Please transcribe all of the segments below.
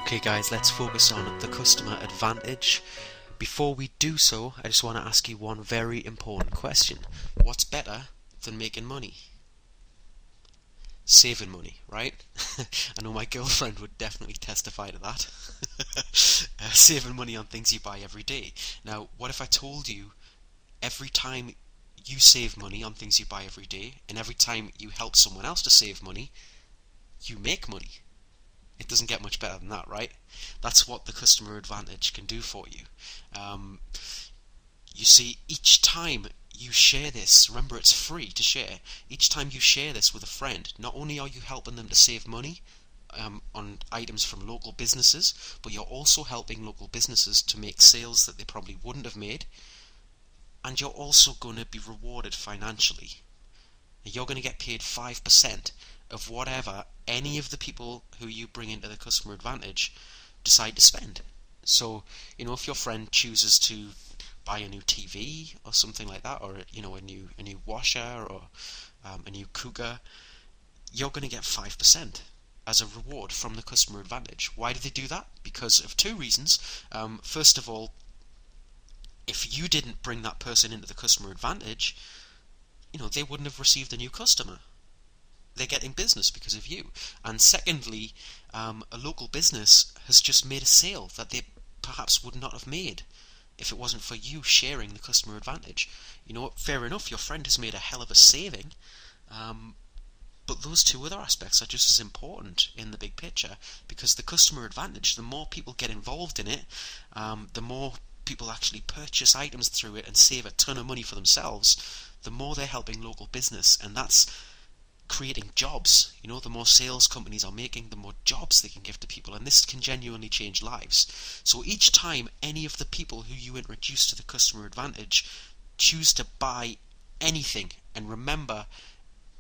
Okay guys, let's focus on the customer advantage. Before we do so, I just want to ask you one very important question. What's better than making money? Saving money, right? I know my girlfriend would definitely testify to that. Saving money on things you buy every day. Now, what if I told you every time you save money on things you buy every day, and every time you help someone else to save money, you make money? It doesn't get much better than that, right? That's what the customer advantage can do for you. Um, you see, each time you share this, remember it's free to share. Each time you share this with a friend, not only are you helping them to save money on items from local businesses, but you're also helping local businesses to make sales that they probably wouldn't have made, and you're also going to be rewarded financially. You're going to get paid 5% of whatever any of the people who you bring into the customer advantage decide to spend. So, if your friend chooses to buy a new TV or something like that, or a new washer or a new cooker, you're going to get 5% as a reward from the customer advantage. Why do they do that? Because of two reasons. First of all, if you didn't bring that person into the customer advantage, they wouldn't have received a new customer. They're getting business because of you. And secondly, a local business has just made a sale that they perhaps would not have made if it wasn't for you sharing the customer advantage. Fair enough, your friend has made a hell of a saving, but those two other aspects are just as important in the big picture, because the customer advantage, the more people get involved in it, the more people actually purchase items through it and save a ton of money for themselves, the more they're helping local business, and that's creating jobs. The more sales companies are making, the more jobs they can give to people, and this can genuinely change lives. So each time any of the people who you introduce to the customer advantage choose to buy anything, and remember,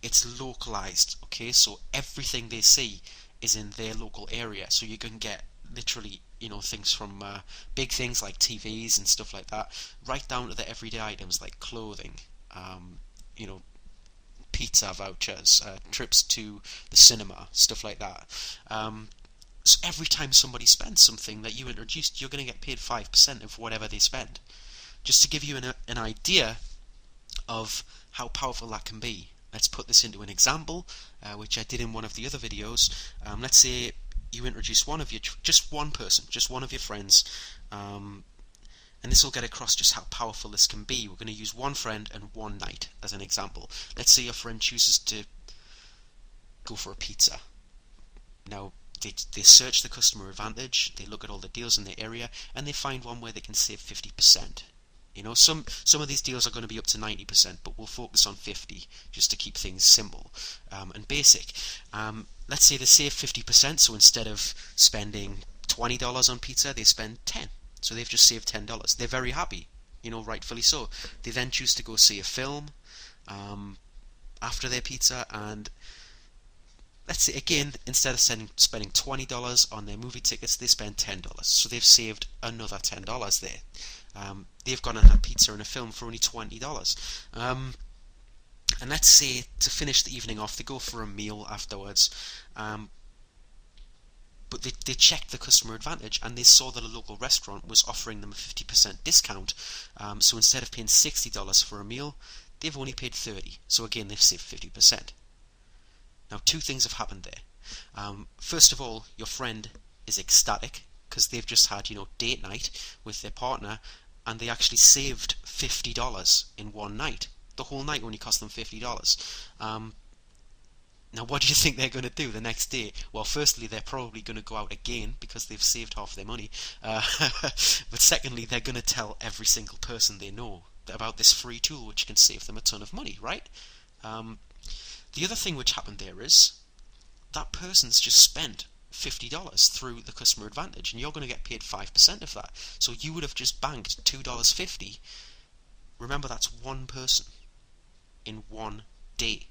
it's localized, okay? So everything they see is in their local area, so you can get literally things from big things like TVs and stuff like that, right down to the everyday items like clothing, you know pizza vouchers, trips to the cinema, stuff like that. So every time somebody spends something that you introduced, you're going to get paid 5% of whatever they spend. Just to give you an idea of how powerful that can be, let's put this into an example, which I did in one of the other videos. Let's say you introduce just one person, just one of your friends, and this will get across just how powerful this can be. We're going to use one friend and one night as an example. Let's say your friend chooses to go for a pizza. Now, they search the customer advantage, they look at all the deals in the area, and they find one where they can save 50%. Some of these deals are going to be up to 90%, but we'll focus on 50 just to keep things simple and basic. Let's say they save 50%, so instead of spending $20 on pizza, they spend 10. So they've just saved $10. They're very happy, rightfully so. They then choose to go see a film after their pizza, and let's say again, instead of spending $20 on their movie tickets, they spend $10. So they've saved another $10 there. They've gone and had pizza and a film for only $20. And let's say to finish the evening off, they go for a meal afterwards. But they checked the customer advantage, and they saw that a local restaurant was offering them a 50% discount. So instead of paying $60 for a meal, they've only paid $30. So again, they've saved 50%. Now, two things have happened there. First of all, your friend is ecstatic because they've just had, date night with their partner, and they actually saved $50 in one night. The whole night only cost them $50. Now, what do you think they're going to do the next day? Well, firstly, they're probably going to go out again because they've saved half their money. But secondly, they're going to tell every single person they know about this free tool, which can save them a ton of money, right? The other thing which happened there is that person's just spent $50 through the customer advantage, and you're going to get paid 5% of that. So you would have just banked $2.50. Remember, that's one person in one day.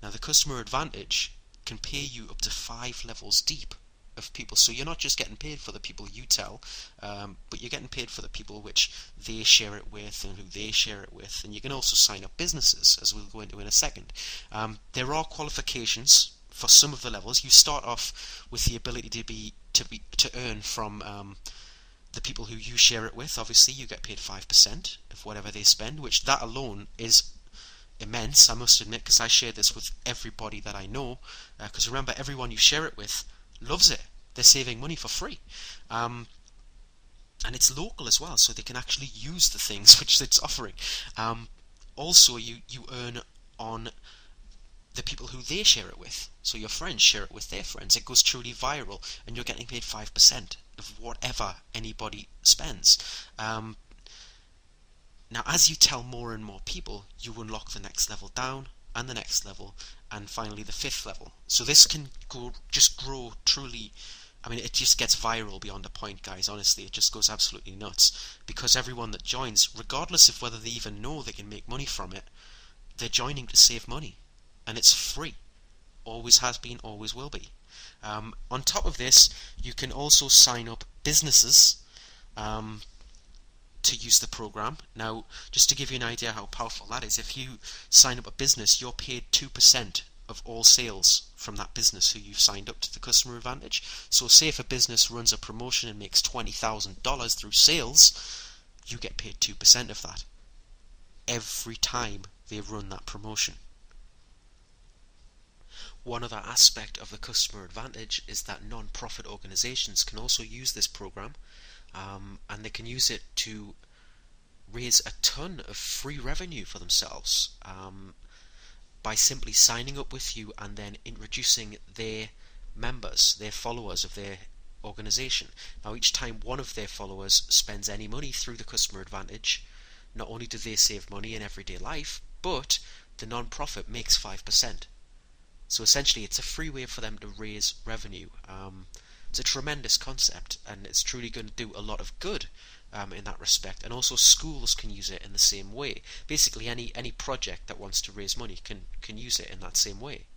Now, the customer advantage can pay you up to 5 levels deep of people. So you're not just getting paid for the people you tell, but you're getting paid for the people which they share it with and who they share it with. And you can also sign up businesses, as we'll go into in a second. There are qualifications for some of the levels, you start off with the ability to earn from the people who you share it with. Obviously, you get paid 5% of whatever they spend, which that alone is immense, I must admit, because I share this with everybody that I know. Because remember, everyone you share it with loves it. They're saving money for free. And it's local as well, so they can actually use the things which it's offering. Also, you earn on the people who they share it with. So your friends share it with their friends. It goes truly viral, and you're getting paid 5% of whatever anybody spends. Now, as you tell more and more people, you unlock the next level down, and the next level, and finally the 5th level. So this can just grow truly. I mean, it just gets viral beyond a point, guys. Honestly, it just goes absolutely nuts, because everyone that joins, regardless of whether they even know they can make money from it, they're joining to save money, and it's free. Always has been, always will be. On top of this, you can also sign up businesses to use the program. Now, just to give you an idea how powerful that is, if you sign up a business, you're paid 2% of all sales from that business who you've signed up to the Customer Advantage. So say if a business runs a promotion and makes $20,000 through sales, you get paid 2% of that every time they run that promotion. One other aspect of the Customer Advantage is that non-profit organizations can also use this program, and they can use it to raise a ton of free revenue for themselves by simply signing up with you and then introducing their members, their followers of their organization. Now, each time one of their followers spends any money through the Customer Advantage, not only do they save money in everyday life, but the non-profit makes 5%. So essentially, it's a free way for them to raise revenue. It's a tremendous concept, and it's truly going to do a lot of good in that respect. And also, schools can use it in the same way. Basically, any project that wants to raise money can use it in that same way.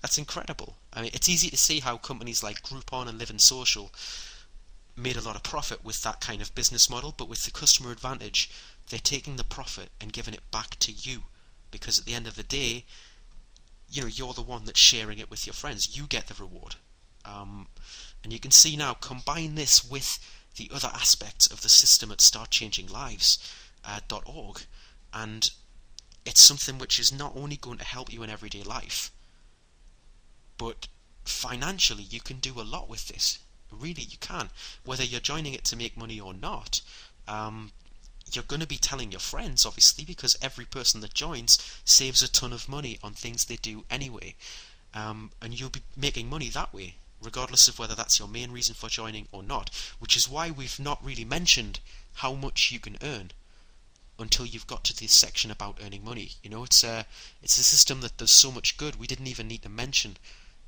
That's incredible. I mean, it's easy to see how companies like Groupon and Living Social made a lot of profit with that kind of business model, but with the Customer Advantage, they're taking the profit and giving it back to you, because at the end of the day, you're the one that's sharing it with your friends. You get the reward. And you can see now, combine this with the other aspects of the system at StartChangingLives.org, and it's something which is not only going to help you in everyday life, but financially you can do a lot with this. Really, you can. Whether you're joining it to make money or not, you're going to be telling your friends, obviously, because every person that joins saves a ton of money on things they do anyway. And you'll be making money that way, regardless of whether that's your main reason for joining or not, which is why we've not really mentioned how much you can earn until you've got to this section about earning money. It's a system that does so much good. We didn't even need to mention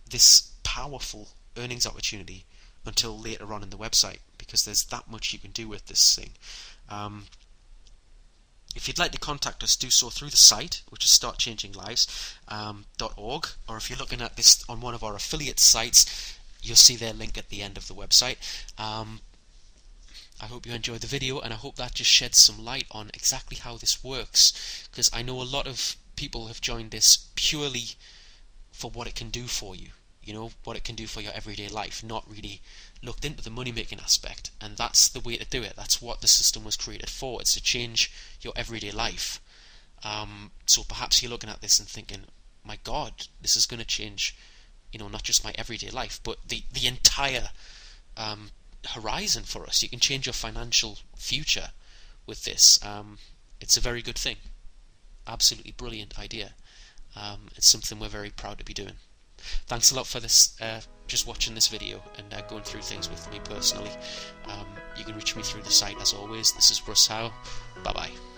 this powerful earnings opportunity until later on in the website, because there's that much you can do with this thing. If you'd like to contact us, do so through the site, which is StartChangingLives.org, or if you're looking at this on one of our affiliate sites, you'll see their link at the end of the website. I hope you enjoyed the video, and I hope that just sheds some light on exactly how this works, because I know a lot of people have joined this purely for what it can do for you, what it can do for your everyday life, not really looked into the money-making aspect. And that's the way to do it. That's what the system was created for. It's to change your everyday life. So perhaps you're looking at this and thinking, my God, this is going to change, not just my everyday life, but the entire horizon for us. You can change your financial future with this. It's a very good thing. Absolutely brilliant idea. It's something we're very proud to be doing. Thanks a lot for this, just watching this video and going through things with me personally. You can reach me through the site as always. This is Russ Howe. Bye bye.